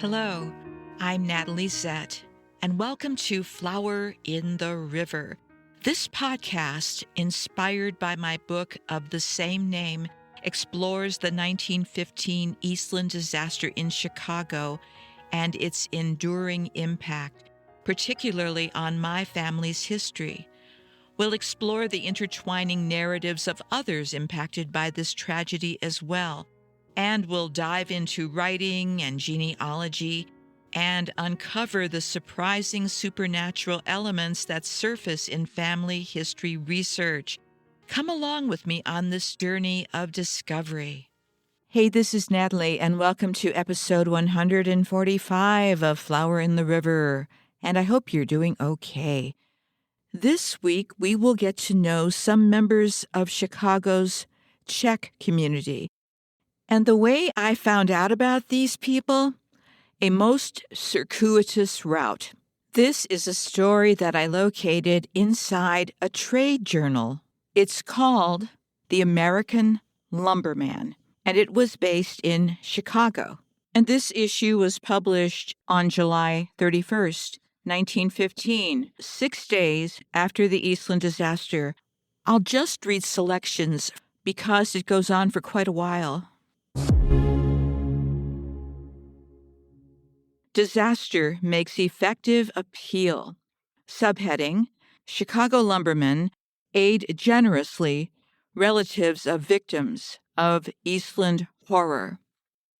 Hello, I'm Natalie Zett, and welcome to Flower in the River. This podcast, inspired by my book of the same name, explores the 1915 Eastland disaster in Chicago and its enduring impact, particularly on my family's history. We'll explore the intertwining narratives of others impacted by this tragedy as well, and we'll dive into writing and genealogy and uncover the surprising supernatural elements that surface in family history research. Come along with me on this journey of discovery. Hey, this is Natalie, and welcome to episode 145 of Flower in the River, and I hope you're doing okay. This week, we will get to know some members of Chicago's Czech community. And the way I found out about these people, a most circuitous route. This is a story that I located inside a trade journal. It's called The American Lumberman, and it was based in Chicago. And this issue was published on July 31st, 1915, 6 days after the Eastland disaster. I'll just read selections because it goes on for quite a while. Disaster makes effective appeal. Subheading: Chicago lumbermen aid generously relatives of victims of Eastland horror.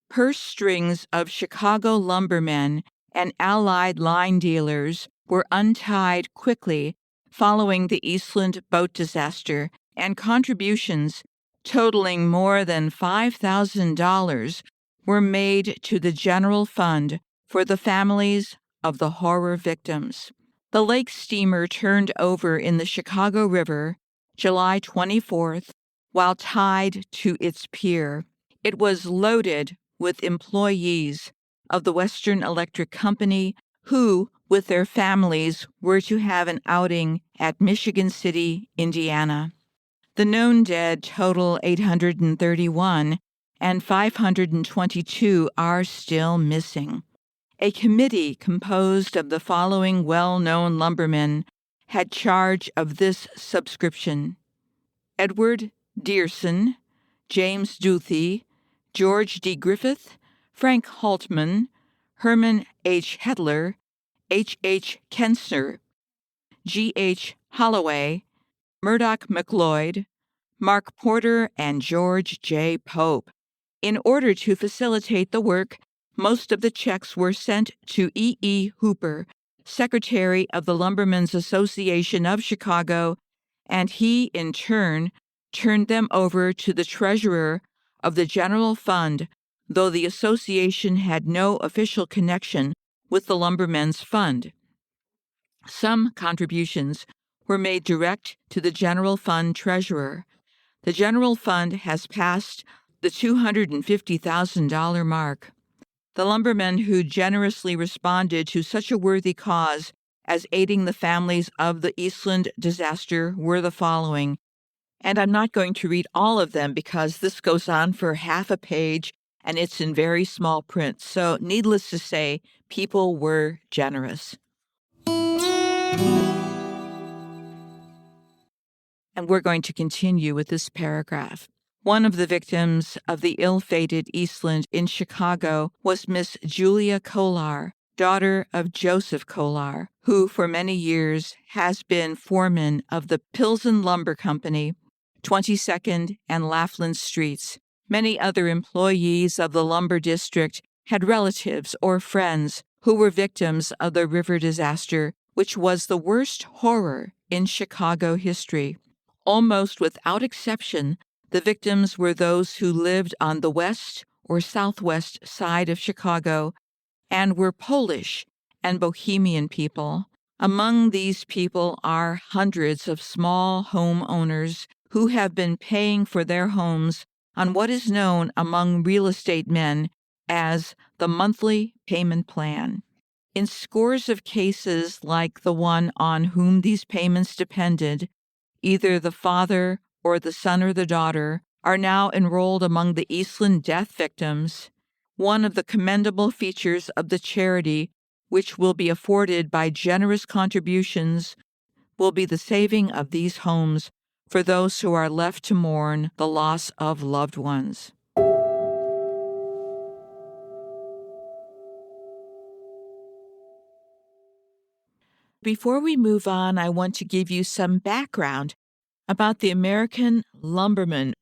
Purse strings of Chicago lumbermen and allied line dealers were untied quickly following the Eastland boat disaster, and contributions totaling more than $5,000 were made to the general fund for the families of the horror victims. The lake steamer turned over in the Chicago River July 24th while tied to its pier. It was loaded with employees of the Western Electric Company who, with their families, were to have an outing at Michigan City, Indiana. The known dead total 831, and 522 are still missing. A committee composed of the following well-known lumbermen had charge of this subscription: Edward Dearson, James Duthie, George D. Griffith, Frank Haltman, Herman H. Hedler, H. H. Kensner, G. H. Holloway, Murdoch McLeod, Mark Porter, and George J. Pope. In order to facilitate the work, most of the checks were sent to E. E. Hooper, Secretary of the Lumbermen's Association of Chicago, and he, in turn, turned them over to the treasurer of the general fund, though the association had no official connection with the Lumbermen's Fund. Some contributions were made direct to the general fund treasurer. The general fund has passed the $250,000 mark. The lumbermen who generously responded to such a worthy cause as aiding the families of the Eastland disaster were the following, and I'm not going to read all of them because this goes on for half a page and it's in very small print. So needless to say, people were generous. And we're going to continue with this paragraph. One of the victims of the ill-fated Eastland in Chicago was Miss Julia Kolar, daughter of Joseph Kolar, who for many years has been foreman of the Pilsen Lumber Company, 22nd and Laughlin Streets. Many other employees of the lumber district had relatives or friends who were victims of the river disaster, which was the worst horror in Chicago history. Almost without exception, the victims were those who lived on the west or southwest side of Chicago and were Polish and Bohemian people. Among these people are hundreds of small homeowners who have been paying for their homes on what is known among real estate men as the monthly payment plan. In scores of cases like the one on whom these payments depended, either the father or the son or the daughter are now enrolled among the Eastland death victims. One of the commendable features of the charity, which will be afforded by generous contributions, will be the saving of these homes for those who are left to mourn the loss of loved ones. Before we move on, I want to give you some background about the American Lumberman.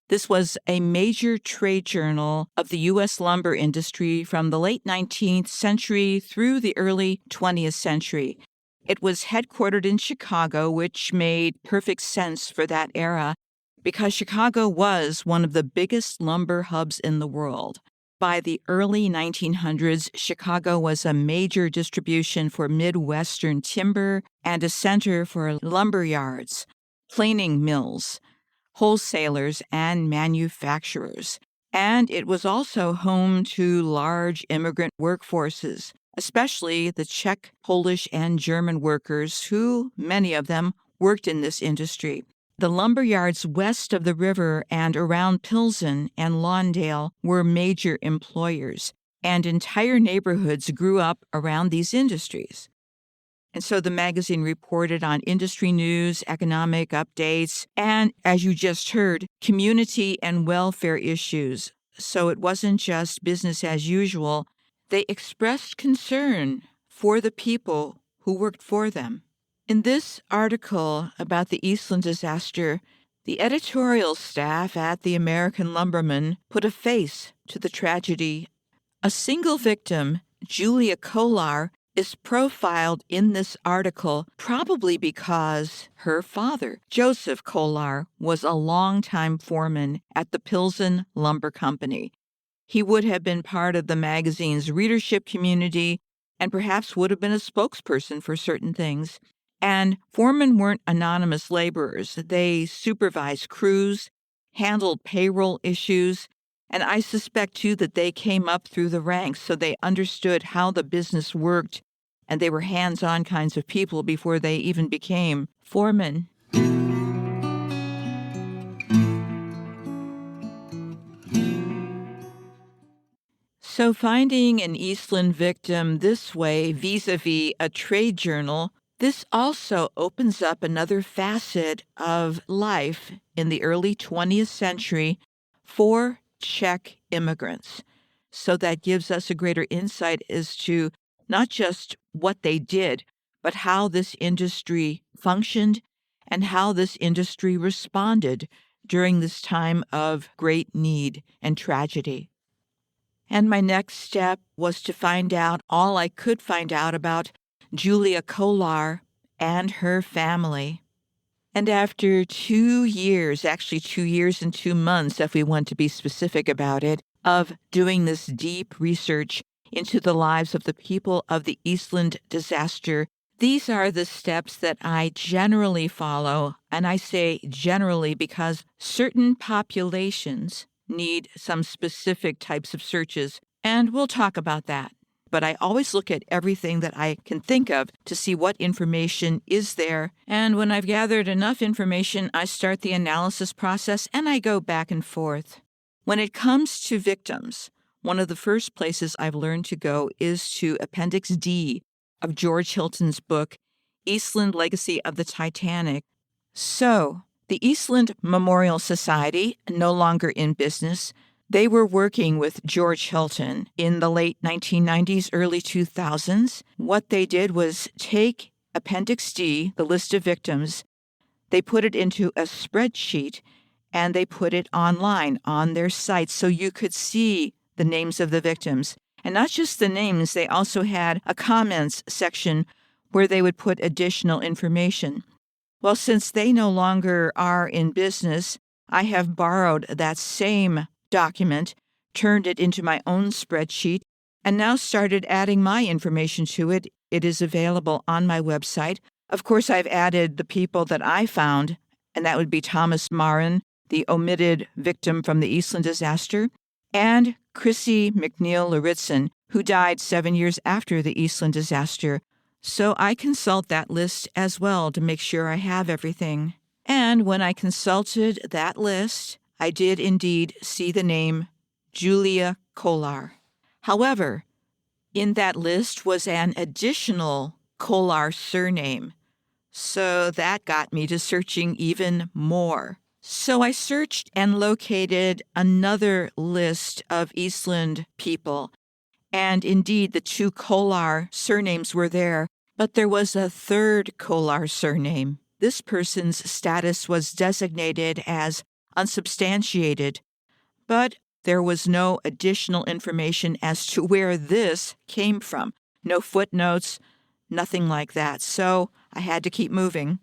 This was a major trade journal of the U.S. lumber industry from the late 19th century through the early 20th century. It was headquartered in Chicago, which made perfect sense for that era because Chicago was one of the biggest lumber hubs in the world. By the early 1900s, Chicago was a major distribution for Midwestern timber and a center for lumber yards, planing mills, wholesalers, and manufacturers. And it was also home to large immigrant workforces, especially the Czech, Polish, and German workers who, many of them, worked in this industry. The lumber yards west of the river and around Pilsen and Lawndale were major employers, and entire neighborhoods grew up around these industries. And so the magazine reported on industry news, economic updates, and, as you just heard, community and welfare issues. So it wasn't just business as usual. They expressed concern for the people who worked for them. In this article about the Eastland disaster, the editorial staff at the American Lumberman put a face to the tragedy. A single victim, Julia Kolar, is profiled in this article probably because her father, Joseph Kolar, was a longtime foreman at the Pilsen Lumber Company. He would have been part of the magazine's readership community and perhaps would have been a spokesperson for certain things. And foremen weren't anonymous laborers. They supervised crews, handled payroll issues, and I suspect, too, that they came up through the ranks so they understood how the business worked, and they were hands-on kinds of people before they even became foremen. So finding an Eastland victim this way vis-a-vis a trade journal, this also opens up another facet of life in the early 20th century for Czech immigrants. So that gives us a greater insight as to not just what they did, but how this industry functioned and how this industry responded during this time of great need and tragedy. And my next step was to find out all I could find out about Julia Kolar and her family. And after 2 years, actually 2 years and 2 months, if we want to be specific about it, of doing this deep research into the lives of the people of the Eastland disaster, these are the steps that I generally follow. And I say generally because certain populations need some specific types of searches, and we'll talk about that. But I always look at everything that I can think of to see what information is there. And when I've gathered enough information, I start the analysis process and I go back and forth. When it comes to victims, one of the first places I've learned to go is to Appendix D of George Hilton's book, Eastland Legacy of the Titanic. So, the Eastland Memorial Society, no longer in business, they were working with George Hilton in the late 1990s, early 2000s. What they did was take Appendix D, the list of victims, they put it into a spreadsheet, and they put it online on their site so you could see the names of the victims. And not just the names, they also had a comments section where they would put additional information. Well, since they no longer are in business, I have borrowed that same document, turned it into my own spreadsheet, and now started adding my information to it. It is available on my website. Of course, I've added the people that I found, and that would be Thomas Marin, the omitted victim from the Eastland disaster, and Chrissy McNeil Lauritzen, who died 7 years after the Eastland disaster. So I consult that list as well to make sure I have everything. And when I consulted that list, I did indeed see the name Julia Kolar. However, in that list was an additional Kolar surname, so that got me to searching even more. So I searched and located another list of Eastland people, and indeed the 2 Kolar surnames were there, but there was a third Kolar surname. This person's status was designated as unsubstantiated, but there was no additional information as to where this came from. No footnotes, nothing like that. So I had to keep moving.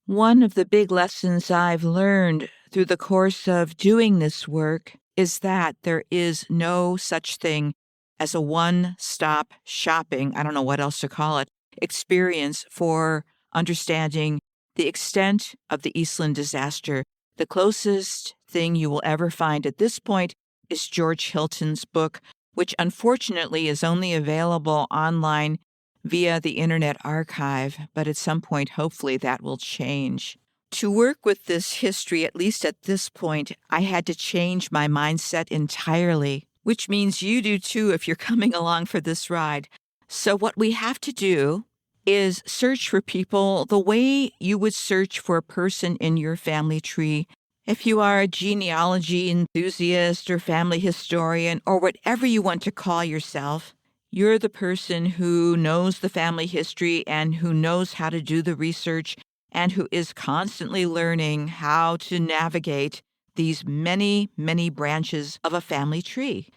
One of the big lessons I've learned through the course of doing this work is that there is no such thing as a one-stop shopping, I don't know what else to call it, experience for understanding the extent of the Eastland disaster. The closest thing you will ever find at this point is George Hilton's book, which unfortunately is only available online via the Internet Archive, but at some point, hopefully, that will change. To work with this history, at least at this point, I had to change my mindset entirely, which means you do too if you're coming along for this ride. So what we have to do is search for people the way you would search for a person in your family tree. If you are a genealogy enthusiast or family historian or whatever you want to call yourself, you're the person who knows the family history and who knows how to do the research and who is constantly learning how to navigate these many, many branches of a family tree.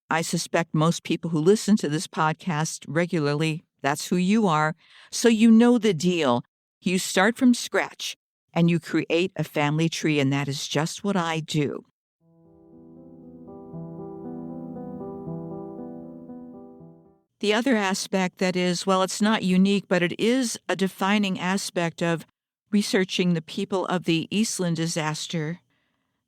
I suspect most people who listen to this podcast regularly, that's who you are. So you know the deal. You start from scratch and you create a family tree, and that is just what I do. The other aspect that is, well, it's not unique, but it is a defining aspect of researching the people of the Eastland disaster.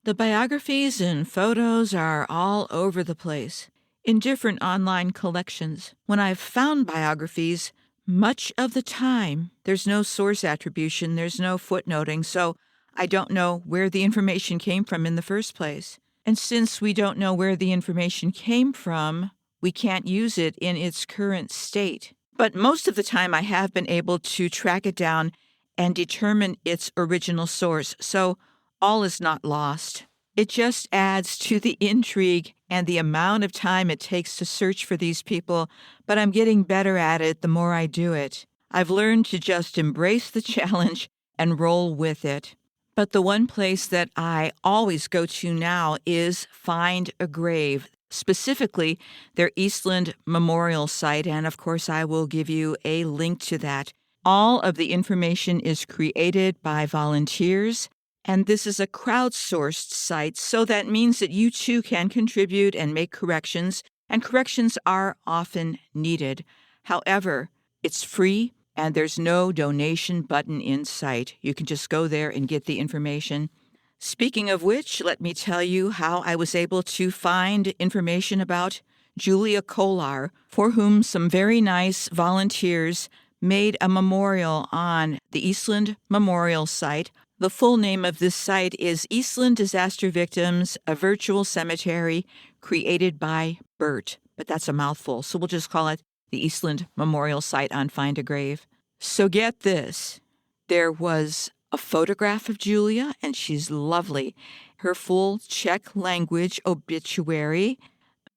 The biographies and photos are all over the place in different online collections. When I've found biographies, much of the time, there's no source attribution, there's no footnoting, so I don't know where the information came from in the first place. And since we don't know where the information came from, we can't use it in its current state. But most of the time I have been able to track it down and determine its original source, so all is not lost. It just adds to the intrigue and the amount of time it takes to search for these people, but I'm getting better at it the more I do it. I've learned to just embrace the challenge and roll with it. But the one place that I always go to now is Find a Grave, specifically their Eastland Memorial site, and of course I will give you a link to that. All of the information is created by volunteers, and this is a crowdsourced site, so that means that you too can contribute and make corrections, and corrections are often needed. However, it's free, and there's no donation button in sight. You can just go there and get the information. Speaking of which, let me tell you how I was able to find information about Julia Kolar, for whom some very nice volunteers made a memorial on the Eastland Memorial site. The full name of this site is Eastland Disaster Victims, a Virtual Cemetery created by BERT, but that's a mouthful, so we'll just call it the Eastland Memorial site on Find a Grave. So get this, there was a photograph of Julia, and she's lovely. Her full Czech-language obituary.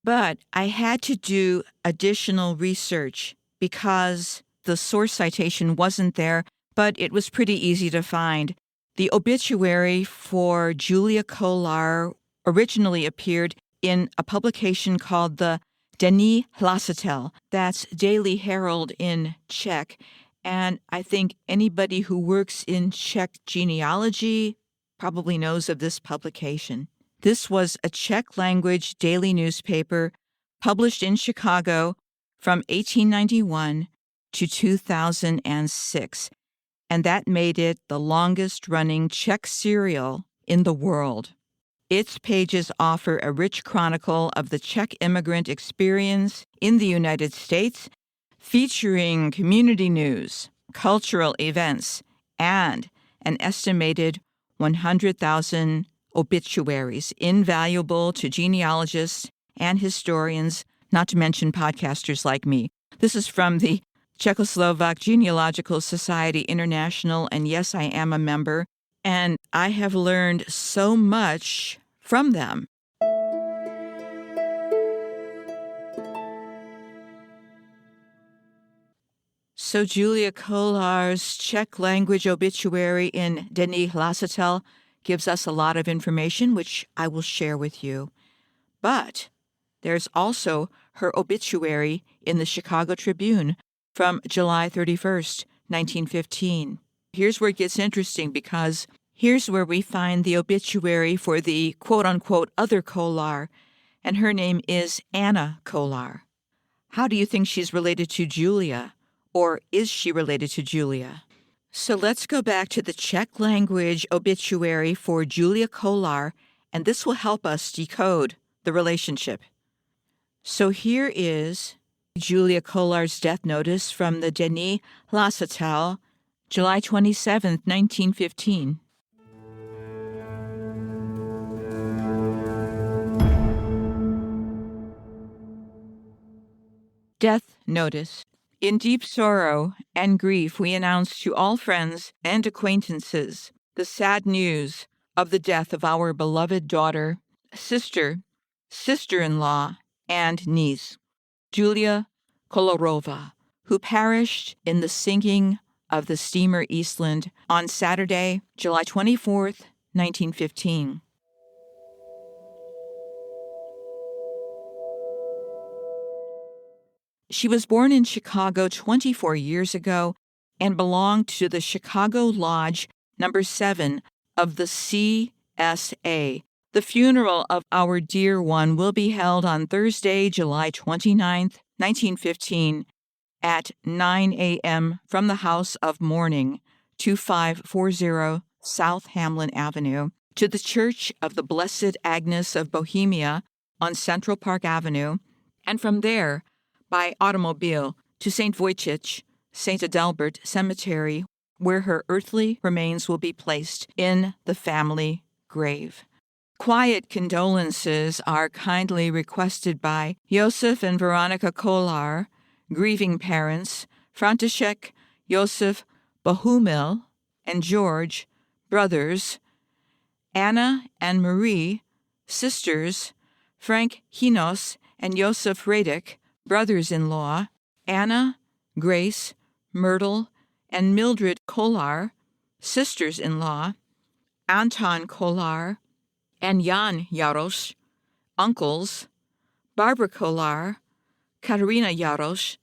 But I had to do additional research because the source citation wasn't there, but it was pretty easy to find. The obituary for Julia Kolar originally appeared in a publication called the Denní Hlasatel. That's Daily Herald in Czech. And I think anybody who works in Czech genealogy probably knows of this publication. This was a Czech-language daily newspaper published in Chicago from 1891 to 2006, and that made it the longest-running Czech serial in the world. Its pages offer a rich chronicle of the Czech immigrant experience in the United States, featuring community news, cultural events, and an estimated 100,000 obituaries, invaluable to genealogists and historians, not to mention podcasters like me. This is from the Czechoslovak Genealogical Society International, and yes, I am a member, and I have learned so much from them. So Julia Kolar's Czech-language obituary in Denní Hlasatel gives us a lot of information, which I will share with you. But there's also her obituary in the Chicago Tribune from July 31st, 1915. Here's where it gets interesting, because here's where we find the obituary for the quote-unquote other Kolar, and her name is Anna Kolar. How do you think she's related to Julia? Or is she related to Julia? So let's go back to the Czech language obituary for Julia Kolar, and this will help us decode the relationship. So here is Julia Kolar's death notice from the Denní Hlasatel, July 27, 1915. Death notice. In deep sorrow and grief, we announce to all friends and acquaintances the sad news of the death of our beloved daughter, sister, sister-in-law, and niece, Julia Kolarova, who perished in the sinking of the steamer Eastland on Saturday, July 24th, 1915. She was born in Chicago 24 years ago and belonged to the Chicago Lodge No. 7 of the CSA. The funeral of our dear one will be held on Thursday, July 29th, 1915, at 9 a.m. from the House of Mourning, 2540 South Hamlin Avenue, to the Church of the Blessed Agnes of Bohemia on Central Park Avenue, and from there, by automobile to St. Wojciech, St. Adalbert Cemetery, where her earthly remains will be placed in the family grave. Quiet condolences are kindly requested by Josef and Veronica Kolar, grieving parents, František, Josef Bohumil, and George, brothers, Anna and Marie, sisters, Frank Hinos and Josef Radek, brothers-in-law, Anna, Grace, Myrtle, and Mildred Kolar, sisters-in-law, Anton Kolar, and Jan Jarosz, uncles, Barbara Kolar, Katarina Jarosz,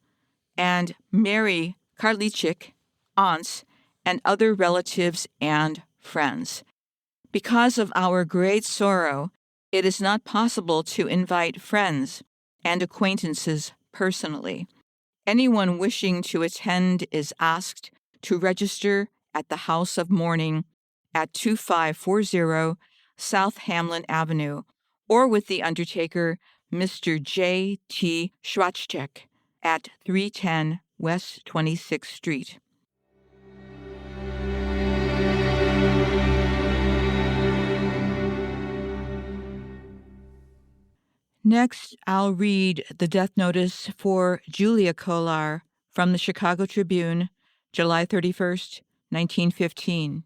and Mary Karlichik, aunts, and other relatives and friends. Because of our great sorrow, it is not possible to invite friends and acquaintances personally. Anyone wishing to attend is asked to register at the House of Mourning at 2540 South Hamlin Avenue, or with the undertaker, Mr. J.T. Schwarzczyk, at 310 West 26th Street. Next, I'll read the death notice for Julia Kolar from the Chicago Tribune, July 31st, 1915.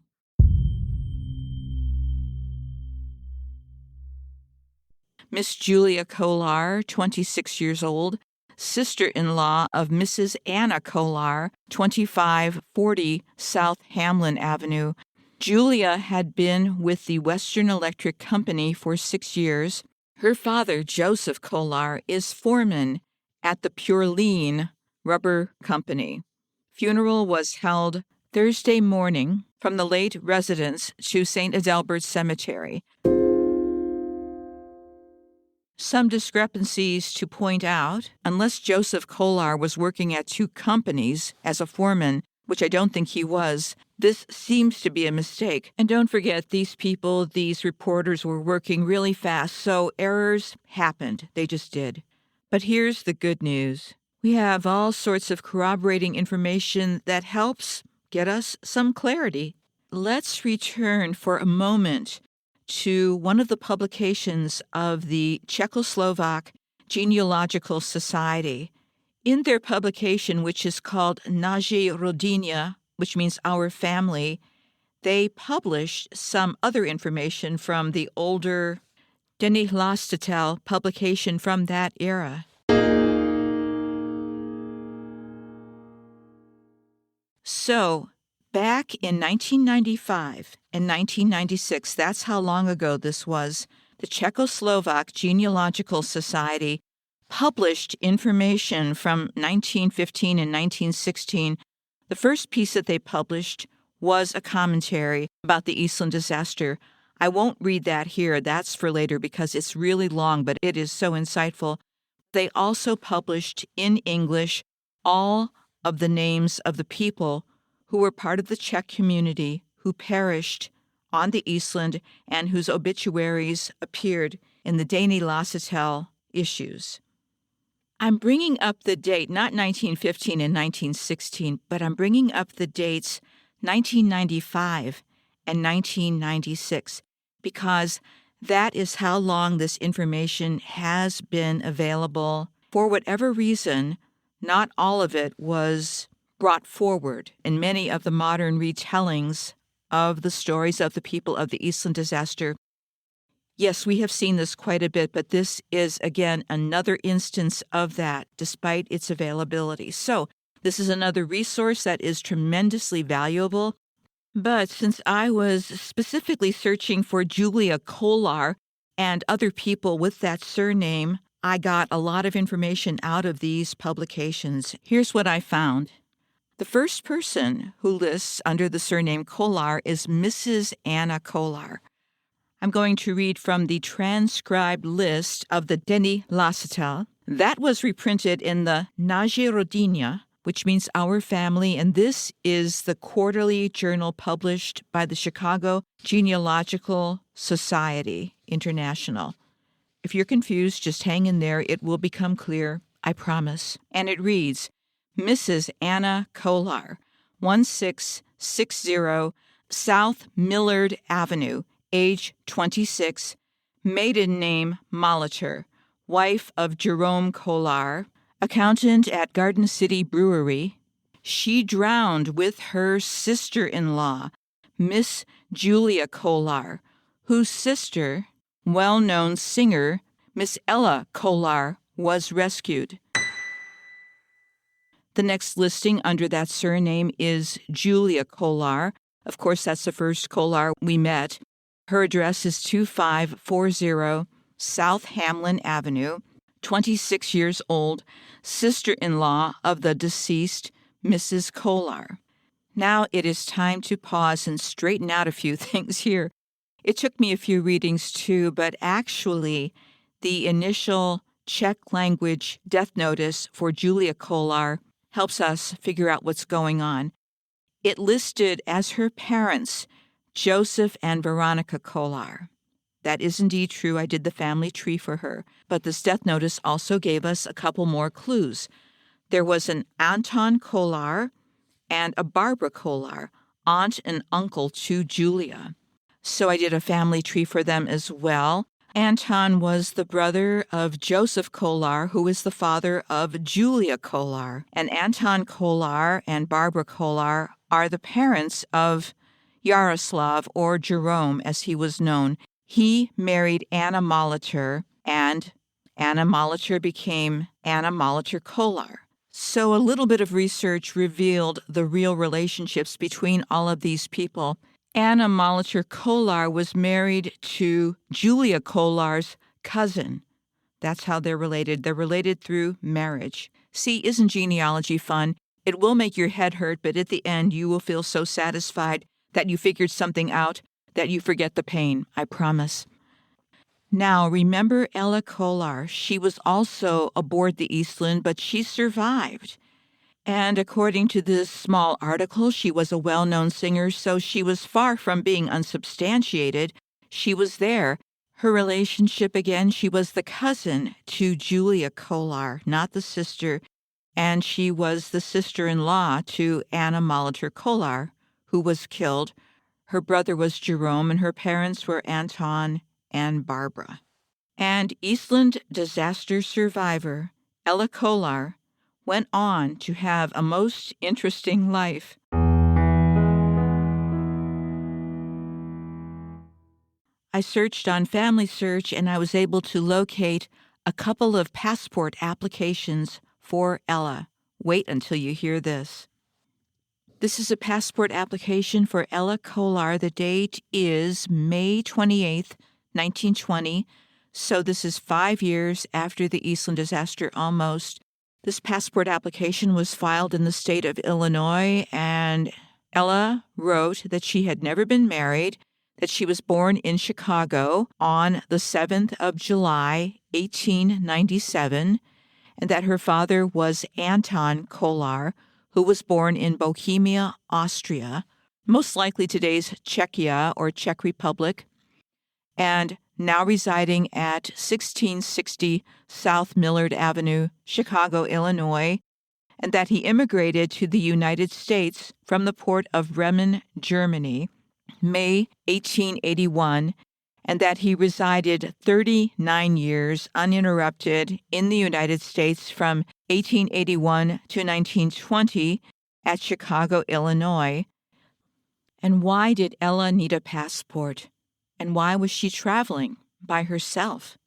Miss Julia Kolar, 26 years old, sister-in-law of Mrs. Anna Kolar, 2540 South Hamlin Avenue. Julia had been with the Western Electric Company for 6 years. Her father, Joseph Kolar, is foreman at the Pure Lean Rubber Company. Funeral was held Thursday morning from the late residence to St. Adalbert Cemetery. Some discrepancies to point out. Unless Joseph Kolar was working at 2 companies as a foreman, which I don't think he was, this seems to be a mistake. And don't forget, these reporters were working really fast, so errors happened. They just did. But here's the good news. We have all sorts of corroborating information that helps get us some clarity. Let's return for a moment to one of the publications of the Czechoslovak Genealogical Society. In their publication, which is called Naše rodina, which means our family, they published some other information from the older Denní Hlasatel publication from that era. So, back in 1995 and 1996, that's how long ago this was, the Czechoslovak Genealogical Society published information from 1915 and 1916. The first piece that they published was a commentary about the Eastland disaster. I won't read that here. That's for later because it's really long, but it is so insightful. They also published in English all of the names of the people who were part of the Czech community who perished on the Eastland and whose obituaries appeared in the Denní Hlasatel issues. I'm bringing up the date, not 1915 and 1916, but I'm bringing up the dates 1995 and 1996 because that is how long this information has been available. For whatever reason, not all of it was brought forward in many of the modern retellings of the stories of the people of the Eastland disaster. Yes, we have seen this quite a bit, but this is, again, another instance of that, despite its availability. So this is another resource that is tremendously valuable. But since I was specifically searching for Julia Kolar and other people with that surname, I got a lot of information out of these publications. Here's what I found. The first person who lists under the surname Kolar is Mrs. Ella Kolar. I'm going to read from the transcribed list of the Denní Hlasatel. That was reprinted in the Naše rodina, which means our family, and this is the quarterly journal published by the Chicago Genealogical Society International. If you're confused, just hang in there. It will become clear, I promise. And it reads, Mrs. Ella Kolar, 1660 South Millard Avenue, age 26, maiden name Molitor, wife of Jerome Kolar, accountant at Garden City Brewery. She drowned with her sister-in-law, Miss Julia Kolar, whose sister, well-known singer, Miss Ella Kolar, was rescued. The next listing under that surname is Julia Kolar. Of course, that's the first Kolar we met. Her address is 2540 South Hamlin Avenue, 26 years old, sister-in-law of the deceased Mrs. Kolar. Now it is time to pause and straighten out a few things here. It took me a few readings too, but actually the initial Czech-language death notice for Julia Kolar helps us figure out what's going on. It listed as her parents Joseph and Veronica Kolar. That is indeed true. I did the family tree for her. But this death notice also gave us a couple more clues. There was an Anton Kolar and a Barbara Kolar, aunt and uncle to Julia. So I did a family tree for them as well. Anton was the brother of Joseph Kolar, who is the father of Julia Kolar. And Anton Kolar and Barbara Kolar are the parents of Yaroslav, or Jerome, as he was known. He married Anna Molitor, and Anna Molitor became Anna Molitor Kolar. So a little bit of research revealed the real relationships between all of these people. Anna Molitor Kolar was married to Julia Kolar's cousin. That's how they're related. They're related through marriage. See, isn't genealogy fun? It will make your head hurt, but at the end you will feel so satisfied that you figured something out that you forget the pain, I promise. Now, remember Ella Kolar. She was also aboard the Eastland, but she survived. And according to this small article, she was a well-known singer, so she was far from being unsubstantiated. She was there. Her relationship, again, she was the cousin to Julia Kolar, not the sister, and she was the sister-in-law to Anna Molitor Kolar, who was killed. Her brother was Jerome, and her parents were Anton and Barbara. And Eastland disaster survivor Ella Kolar went on to have a most interesting life. I searched on Family Search, and I was able to locate a couple of passport applications for Ella. Wait until you hear this. This is a passport application for Ella Kolar. The date is May 28th, 1920. So this is 5 years after the Eastland disaster almost. This passport application was filed in the state of Illinois, and Ella wrote that she had never been married, that she was born in Chicago on the 7th of July, 1897, and that her father was Anton Kolar, who was born in Bohemia, Austria, most likely today's Czechia or Czech Republic, and now residing at 1660 South Millard Avenue, Chicago, Illinois, and that he immigrated to the United States from the port of Bremen, Germany, May 1881, and that he resided 39 years uninterrupted in the United States from 1881 to 1920 at Chicago, Illinois. And why did Ella need a passport? And why was she traveling by herself?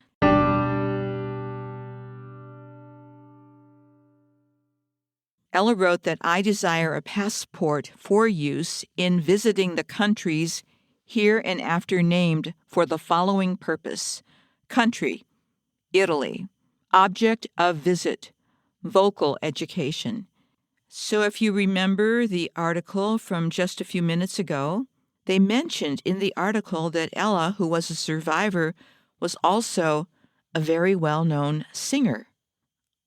Ella wrote that I desire a passport for use in visiting the countries here and after named for the following purpose. Country, Italy. Object of visit, vocal education. So if you remember the article from just a few minutes ago, they mentioned in the article that Ella, who was a survivor, was also a very well-known singer.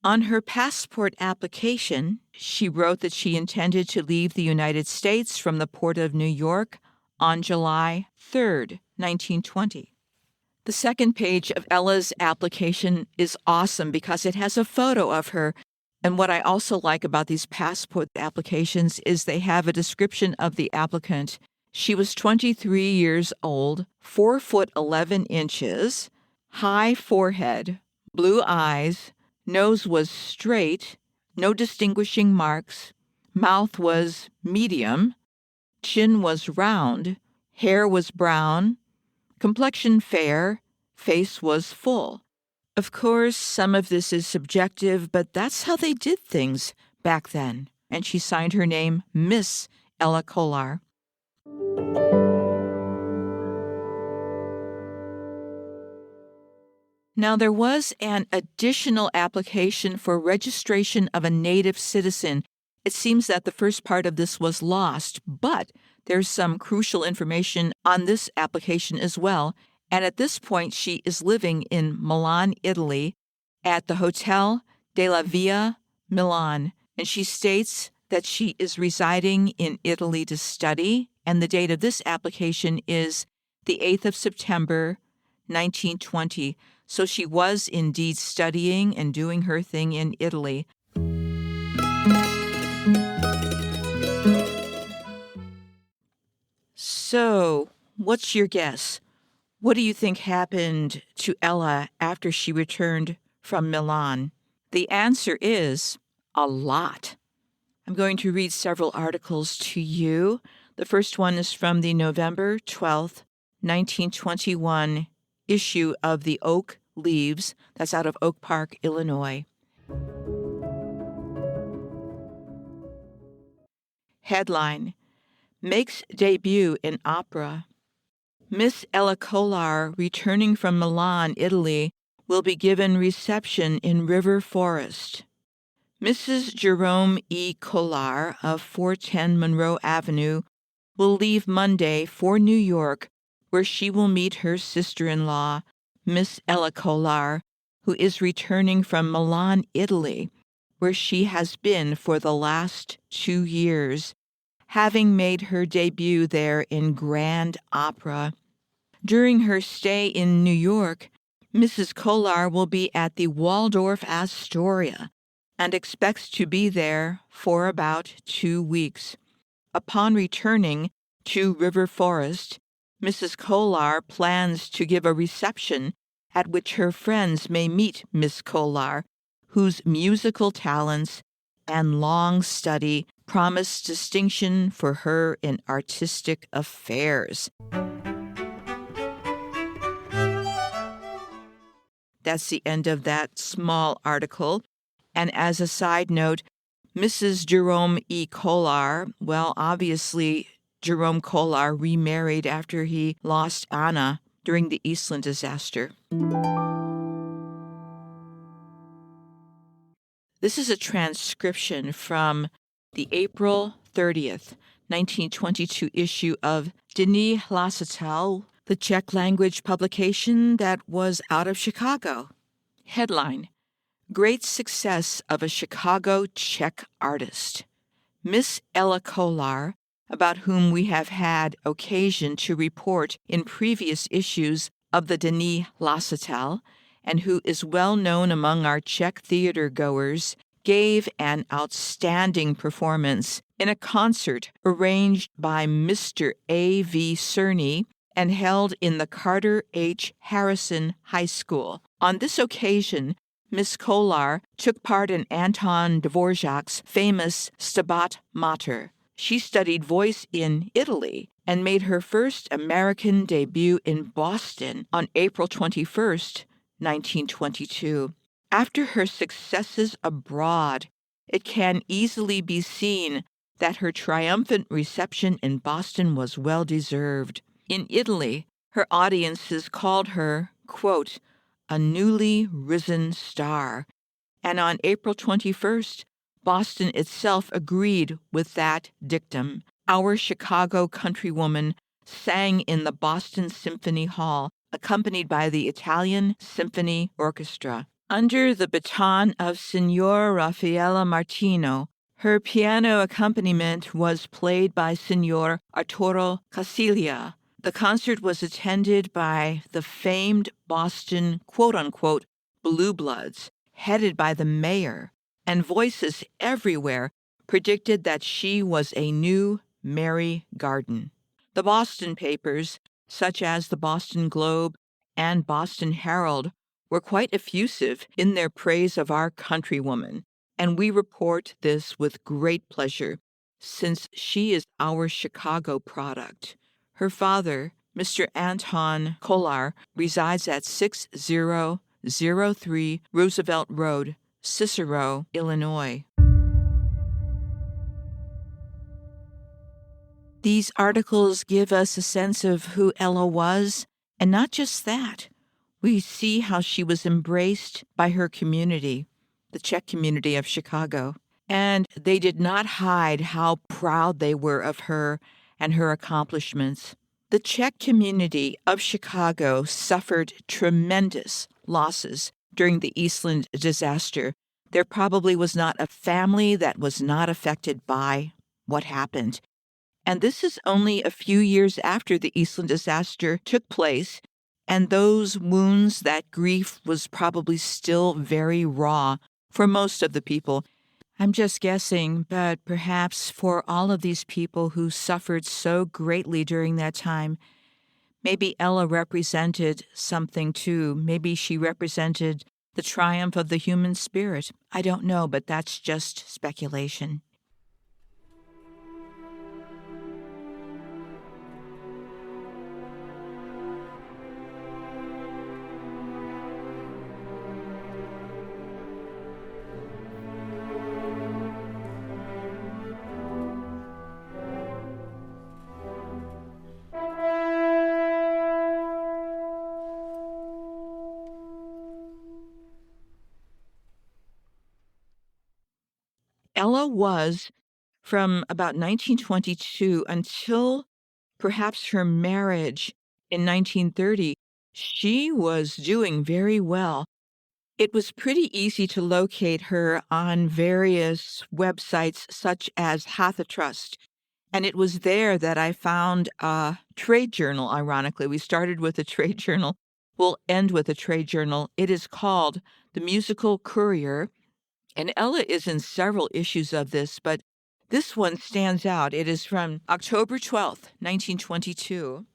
On her passport application, she wrote that she intended to leave the United States from the port of New York on July 3rd, 1920. The second page of Ella's application is awesome because it has a photo of her. And what I also like about these passport applications is they have a description of the applicant. She was 23 years old, 4 foot 11 inches, high forehead, blue eyes, nose was straight, no distinguishing marks, mouth was medium, chin was round, hair was brown, complexion fair, face was full. Of course, some of this is subjective, but that's how they did things back then. And she signed her name Miss Ella Kolar. Now, there was an additional application for registration of a native citizen. It seems that the first part of this was lost, but there's some crucial information on this application as well. And at this point, she is living in Milan, Italy, at the Hotel della Via Milan. And she states that she is residing in Italy to study. And the date of this application is the 8th of September, 1920. So she was indeed studying and doing her thing in Italy. So, what's your guess? What do you think happened to Ella after she returned from Milan? The answer is a lot. I'm going to read several articles to you. The first one is from the November 12th, 1921 issue of the Oak Leaves. That's out of Oak Park, Illinois. Headline: Makes debut in opera. Miss Ella Kolar, returning from Milan, Italy, will be given reception in River Forest. Mrs. Jerome E. Kolar of 410 Monroe Avenue will leave Monday for New York, where she will meet her sister-in-law, Miss Ella Kolar, who is returning from Milan, Italy, where she has been for the last 2 years, having made her debut there in grand opera. During her stay in New York, Mrs. Kolar will be at the Waldorf Astoria and expects to be there for about 2 weeks. Upon returning, to River Forest, Mrs. Kolar plans to give a reception at which her friends may meet Miss Kolar, whose musical talents and long study promise distinction for her in artistic affairs. That's the end of that small article. And as a side note, Mrs. Jerome E. Kolar, well, obviously, Jerome Kolar remarried after he lost Anna during the Eastland disaster. This is a transcription from the April 30th, 1922 issue of Denní Hlasatel, the Czech-language publication that was out of Chicago. Headline: Great Success of a Chicago Czech Artist. Miss Ella Kolar, about whom we have had occasion to report in previous issues of the Denní Hlasatel, and who is well known among our Czech theater goers, gave an outstanding performance in a concert arranged by Mr. A. V. Cerny and held in the Carter H. Harrison High School. On this occasion, Miss Kolar took part in Anton Dvorak's famous Stabat Mater. She studied voice in Italy and made her first American debut in Boston on April 21st, 1922. After her successes abroad, it can easily be seen that her triumphant reception in Boston was well-deserved. In Italy, her audiences called her, quote, a newly risen star, and on April 21st, Boston itself agreed with that dictum. Our Chicago countrywoman sang in the Boston Symphony Hall, accompanied by the Italian Symphony Orchestra. Under the baton of Signor Raffaella Martino, her piano accompaniment was played by Signor Arturo Casiglia. The concert was attended by the famed Boston quote-unquote Blue Bloods, headed by the mayor, and voices everywhere predicted that she was a new Mary Garden. The Boston papers, such as the Boston Globe and Boston Herald, were quite effusive in their praise of our countrywoman, and we report this with great pleasure, since she is our Chicago product. Her father, Mr. Anton Kolar, resides at 6003 Roosevelt Road, Cicero, Illinois. These articles give us a sense of who Ella was, and not just that. We see how she was embraced by her community, the Czech community of Chicago, and they did not hide how proud they were of her and her accomplishments. The Czech community of Chicago suffered tremendous losses during the Eastland disaster. There probably was not a family that was not affected by what happened. And this is only a few years after the Eastland disaster took place, and those wounds, that grief was probably still very raw for most of the people. I'm just guessing, but perhaps for all of these people who suffered so greatly during that time, maybe Ella represented something too. Maybe she represented the triumph of the human spirit. I don't know, but that's just speculation. Ella was, from about 1922 until perhaps her marriage in 1930, she was doing very well. It was pretty easy to locate her on various websites such as Hatha-Trust, and it was there that I found a trade journal, ironically. We started with a trade journal. We'll end with a trade journal. It is called the Musical Courier. And Ella is in several issues of this, but This one stands out. It is from October 12th, 1922.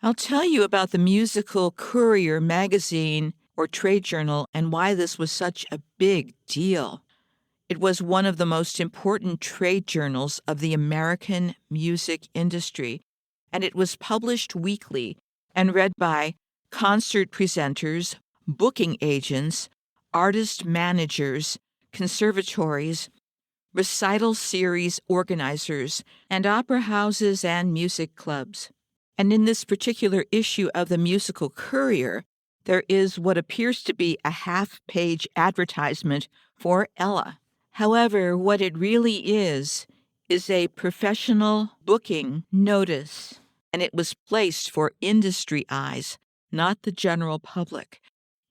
I'll tell you about the Musical Courier magazine or trade journal and why this was such a big deal. It was one of the most important trade journals of the American music industry, and it was published weekly and read by concert presenters, booking agents, artist managers, conservatories, recital series organizers, and opera houses and music clubs. And in this particular issue of the Musical Courier, there is what appears to be a half-page advertisement for Ella. However, what it really is a professional booking notice, and it was placed for industry eyes, not the general public.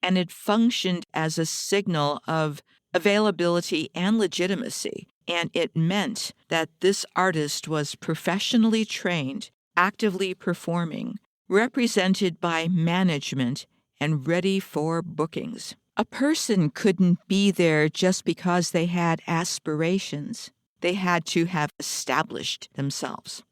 And it functioned as a signal of availability and legitimacy, and it meant that this artist was professionally trained, actively performing, represented by management, and ready for bookings. A person couldn't be there just because they had aspirations. They had to have established themselves.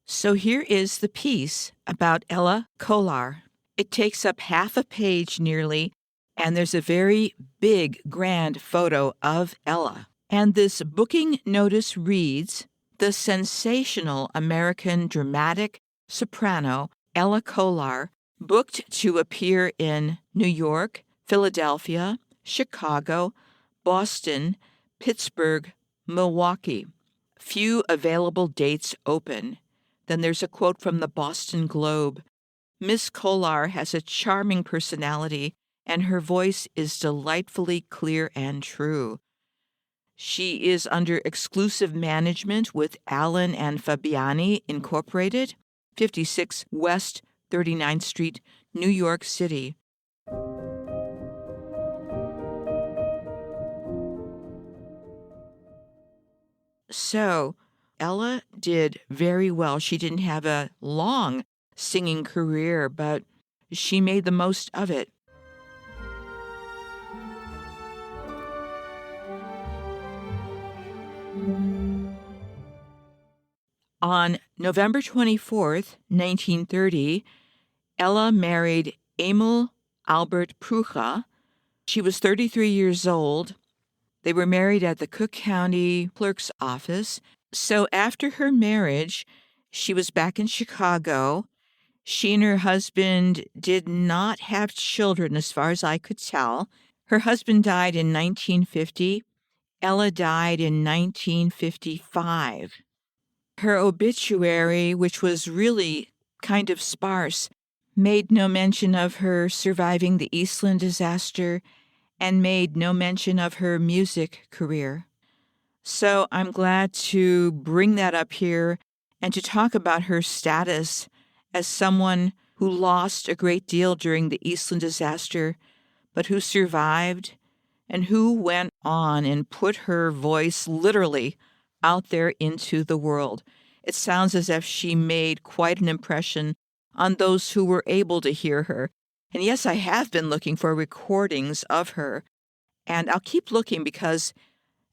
So here is the piece about Ella Kolar. It takes up half a page nearly, and there's a very big, grand photo of Ella. And this booking notice reads, "The sensational American dramatic soprano Ella Kolar booked to appear in New York, Philadelphia, Chicago, Boston, Pittsburgh, Milwaukee. Few available dates open." Then there's a quote from the Boston Globe. "Miss Kolar has a charming personality, and her voice is delightfully clear and true. She is under exclusive management with Allen and Fabiani Incorporated, 56 West 39th Street, New York City." So, Ella did very well. She didn't have a long singing career, but she made the most of it. On November 24th, 1930, Ella married Emil Albert Prucha. She was 33 years old. They were married at the Cook County Clerk's office. So after her marriage, she was back in Chicago. She and her husband did not have children, as far as I could tell. Her husband died in 1950. Ella died in 1955. Her obituary, which was really kind of sparse, made no mention of her surviving the Eastland disaster and made no mention of her music career. So I'm glad to bring that up here and to talk about her status as someone who lost a great deal during the Eastland disaster, but who survived and who went on and put her voice literally out there into the world. It sounds as if she made quite an impression on those who were able to hear her. And yes, I have been looking for recordings of her, and I'll keep looking because,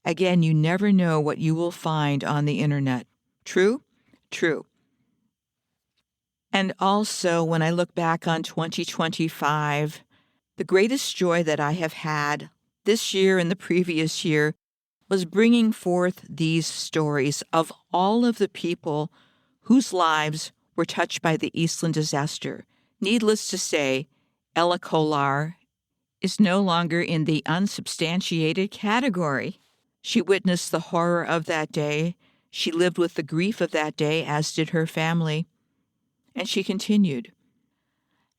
again, you never know what you will find on the internet. True? True. And also, when I look back on 2025, the greatest joy that I have had this year and the previous year was bringing forth these stories of all of the people whose lives were touched by the Eastland disaster. Needless to say, Ella Kolar is no longer in the unsubstantiated category. She witnessed the horror of that day. She lived with the grief of that day, as did her family. And she continued.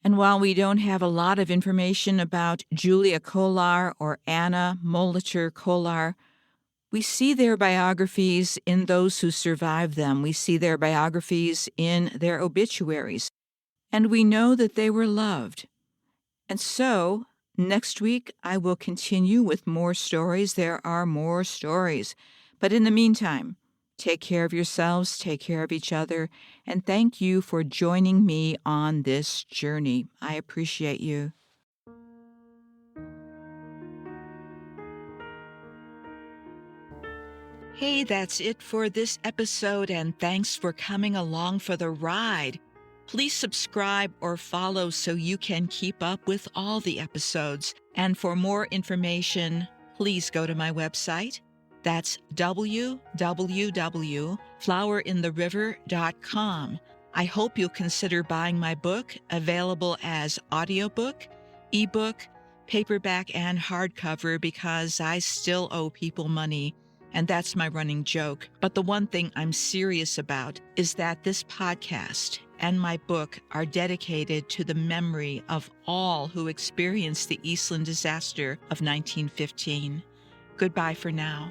And while we don't have a lot of information about Julia Kolar or Anna Molitor Kolar, we see their biographies in those who survived them. We see their biographies in their obituaries. And we know that they were loved. And so, next week, I will continue with more stories. There are more stories. But in the meantime, take care of yourselves, take care of each other, and thank you for joining me on this journey. I appreciate you. Hey, that's it for this episode, and thanks for coming along for the ride. Please subscribe or follow so you can keep up with all the episodes. And for more information, please go to my website. That's www.flowerintheriver.com. I hope you'll consider buying my book, available as audiobook, ebook, paperback, and hardcover, because I still owe people money. And that's my running joke. But the one thing I'm serious about is that this podcast and my book are dedicated to the memory of all who experienced the Eastland disaster of 1915. Goodbye for now.